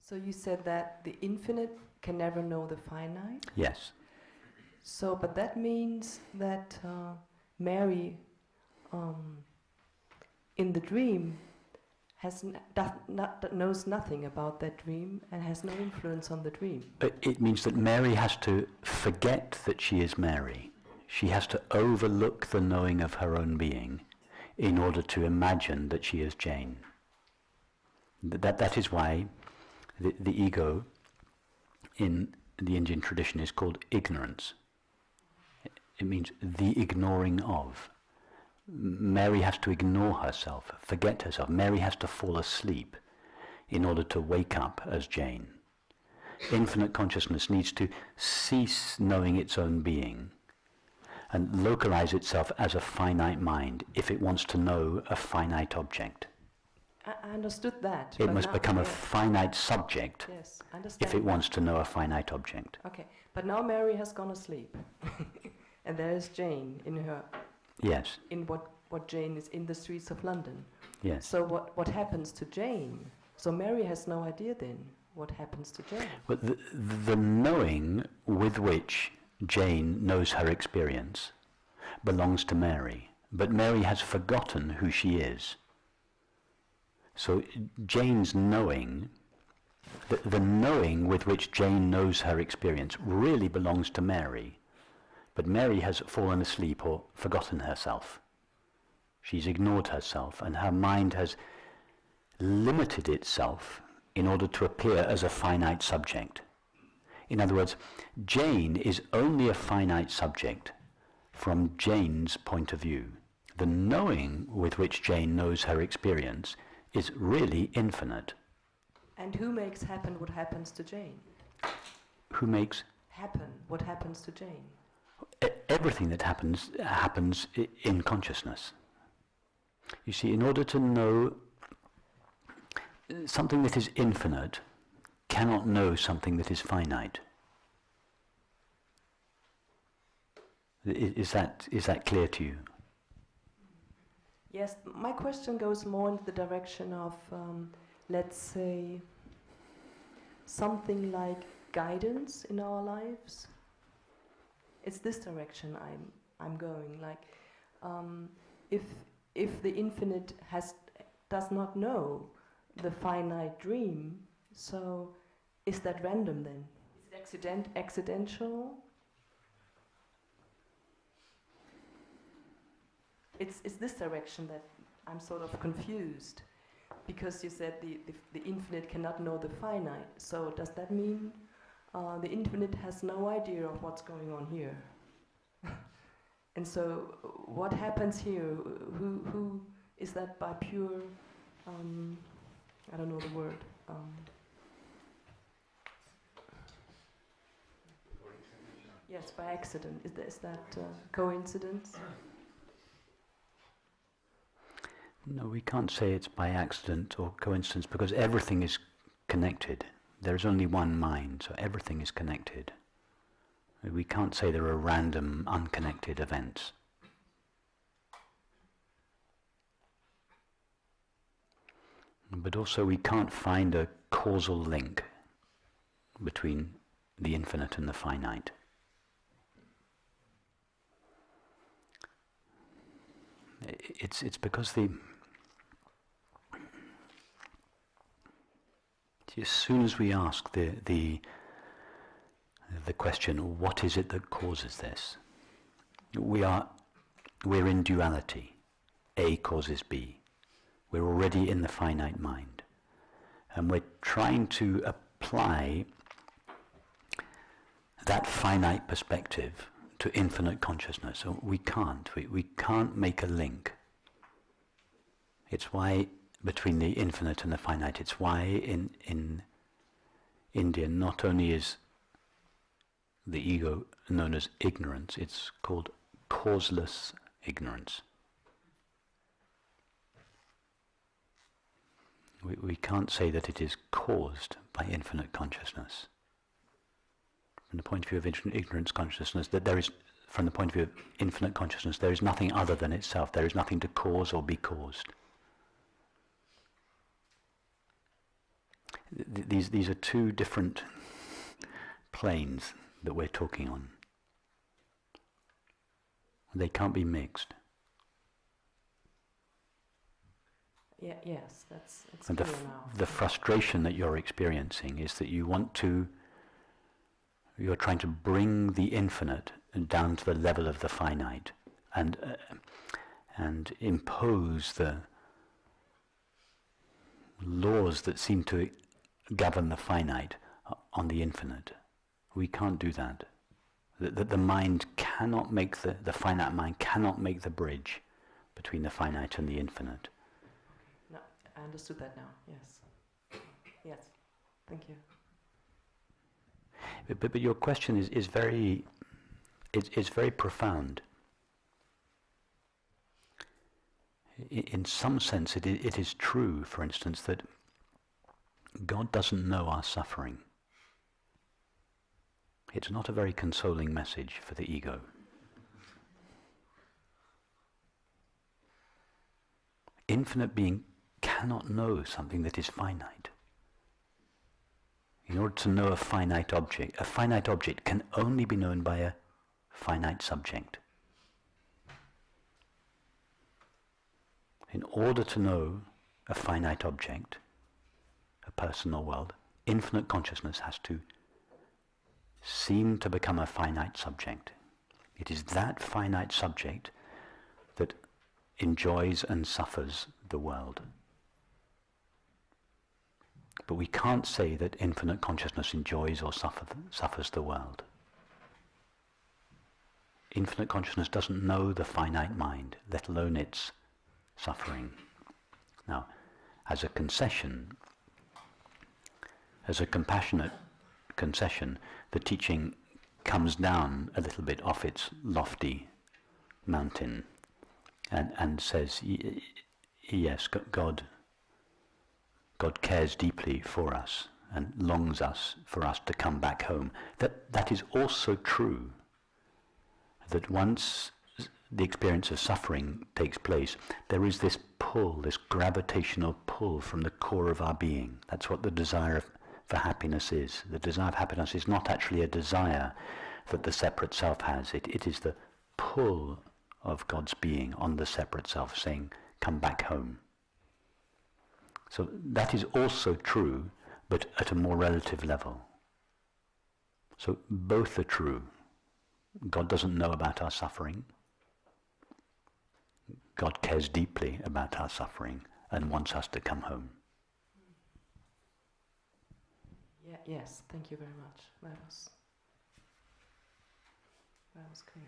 So you said that the infinite can never know the finite? Yes. So, but that means that Mary, in the dream, knows nothing about that dream and has no influence on the dream. It means that Mary has to forget that she is Mary. She has to overlook the knowing of her own being in order to imagine that she is Jane. That is why the ego in the Indian tradition is called ignorance. It means the ignoring of. Mary has to ignore herself, forget herself. Mary has to fall asleep in order to wake up as Jane. Infinite consciousness needs to cease knowing its own being and localize itself as a finite mind if it wants to know a finite object. I understood that. It must become a finite subject, yes, I understand if it wants to know a finite object. Okay, but now Mary has gone asleep. And there is Jane in her... Yes. In what Jane is in the streets of London. Yes. So what happens to Jane? So Mary has no idea then what happens to Jane. But the knowing with which Jane knows her experience belongs to Mary. But Mary has forgotten who she is. So Jane's knowing, the knowing with which Jane knows her experience really belongs to Mary. But Mary has fallen asleep or forgotten herself. She's ignored herself, and her mind has limited itself in order to appear as a finite subject. In other words, Jane is only a finite subject from Jane's point of view. The knowing with which Jane knows her experience is really infinite. And who makes happen what happens to Jane? Who makes happen what happens to Jane? Everything that happens in consciousness. You see, in order to know something that is infinite, cannot know something that is finite. Is that clear to you? Yes, my question goes more into the direction of, let's say, something like guidance in our lives. It's this direction I'm going. Like, if the infinite does not know the finite dream, so is that random then? Is it accidental? It's this direction that I'm sort of confused, because you said the infinite cannot know the finite. So does that mean the infinite has no idea of what's going on here? And so what happens here? Who is that by pure? I don't know the word. Yes, by accident. Is that coincidence? No, we can't say it's by accident or coincidence, because everything is connected. There is only one mind, so everything is connected. We can't say there are random, unconnected events. But also we can't find a causal link between the infinite and the finite. It's because as soon as we ask the question, what is it that causes this? We're in duality. A causes B. We're already in the finite mind. And we're trying to apply that finite perspective to infinite consciousness. So we can't make a link. It's why between the infinite and the finite, it's why in India not only is the ego known as ignorance, it's called causeless ignorance. We can't say that it is caused by infinite consciousness. From the point of view of ignorance consciousness, that there is, from the point of view of infinite consciousness, there is nothing other than itself. There is nothing to cause or be caused. These are two different planes that we're talking on. They can't be mixed. Yes, it's And clear now. the frustration that you're experiencing is that you're trying to bring the infinite down to the level of the finite, and impose the laws that seem to govern the finite on the infinite. We can't do that. The mind cannot make the finite mind cannot make the bridge between the finite and the infinite. No, I understood that now. Yes. Yes. Thank you. But your question is very profound. In some sense, it is true, for instance, that God doesn't know our suffering. It's not a very consoling message for the ego. Infinite being cannot know something that is finite. In order to know a finite object can only be known by a finite subject. In order to know a finite object, a personal world, infinite consciousness has to seem to become a finite subject. It is that finite subject that enjoys and suffers the world. But we can't say that infinite consciousness enjoys or suffers the world. Infinite consciousness doesn't know the finite mind, let alone its suffering. Now, as a concession, as a compassionate concession, the teaching comes down a little bit off its lofty mountain and says, yes, God cares deeply for us and longs for us to come back home. That is also true, that once the experience of suffering takes place, there is this pull, this gravitational pull from the core of our being. That's what the desire for happiness is. The desire of happiness is not actually a desire that the separate self has. It is the pull of God's being on the separate self, saying, come back home. So that is also true, but at a more relative level. So both are true. God doesn't know about our suffering. God cares deeply about our suffering and wants us to come home. Yes, thank you very much. That was clear.